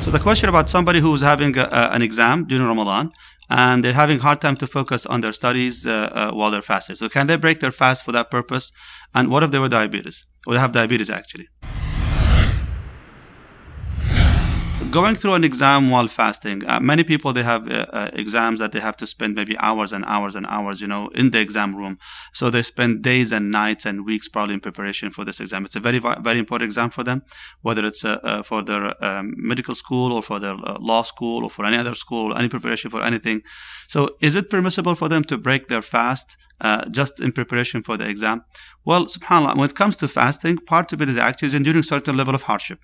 So the question about somebody who's having an exam during Ramadan and they're having a hard time to focus on their studies while they're fasting. So can they break their fast for that purpose? And what if they were diabetes? Or they have diabetes actually? Going through an exam while fasting, many people, they have exams that they have to spend maybe hours and hours and hours, in the exam room. So they spend days and nights and weeks probably in preparation for this exam. It's a very, very important exam for them, whether it's for their medical school or for their law school or for any other school, any preparation for anything. So is it permissible for them to break their fast just in preparation for the exam? Well, subhanAllah, when it comes to fasting, part of it is actually enduring certain level of hardship.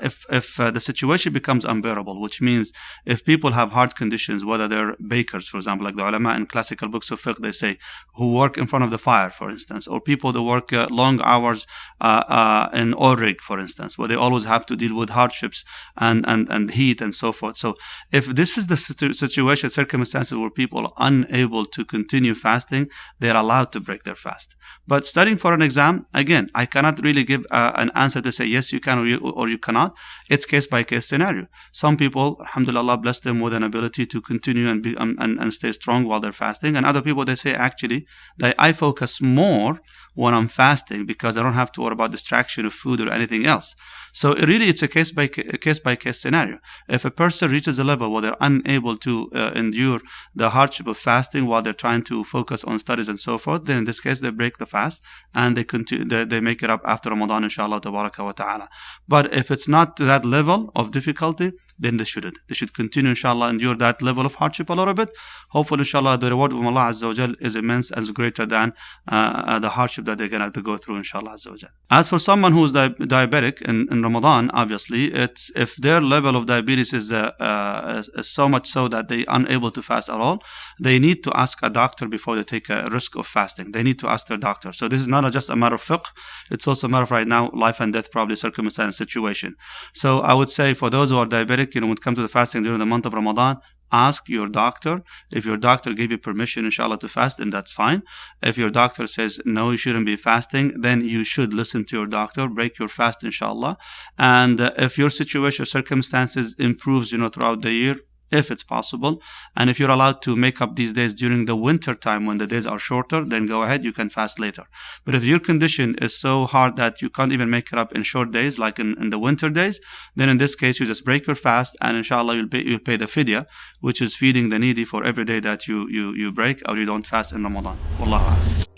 If the situation becomes unbearable, which means if people have hard conditions, whether they're bakers, for example, like the ulama in classical books of fiqh, they say, who work in front of the fire, for instance, or people that work long hours in oil rig, for instance, where they always have to deal with hardships and heat and so forth. So if this is the situation, circumstances where people are unable to continue fasting, they're allowed to break their fast. But studying for an exam, again, I cannot really give an answer to say yes you can or you cannot. It's case by case scenario. Some people, alhamdulillah, Allah bless them with an ability to continue and stay strong while they're fasting, and other people, they say actually that I focus more when I'm fasting because I don't have to worry about distraction of food or anything else. So it's a case by case scenario. If a person reaches a level where they're unable to endure the hardship of fasting while they're trying to focus on studies and so forth, then in this case they break the fast and they make it up after Ramadan, inshallah tabaraka wa ta'ala. But if it's not to that level of difficulty, then they shouldn't. They should continue, inshallah, endure that level of hardship a little bit. Hopefully, inshallah, the reward from Allah Azza wa Jal is immense and greater than the hardship that they're going to have to go through, inshallah Azza wa Jal. As for someone who's diabetic in Ramadan, obviously, it's if their level of diabetes is so much so that they're unable to fast at all, they need to ask a doctor before they take a risk of fasting. They need to ask their doctor. So this is not just a matter of fiqh. It's also a matter of right now, life and death, probably circumstance situation. So I would say for those who are diabetic, when it comes to the fasting during the month of Ramadan, ask your doctor. If your doctor gave you permission, inshallah, to fast, then that's fine. If your doctor says, no, you shouldn't be fasting, then you should listen to your doctor, break your fast, inshallah. And if your situation, circumstances improves, throughout the year, if it's possible, and if you're allowed to make up these days during the winter time when the days are shorter, then go ahead, you can fast later. But if your condition is so hard that you can't even make it up in short days, like in the winter days, then in this case you just break your fast, and inshallah you'll pay the fidya, which is feeding the needy for every day that you break or you don't fast in Ramadan. Wallahu a'lam.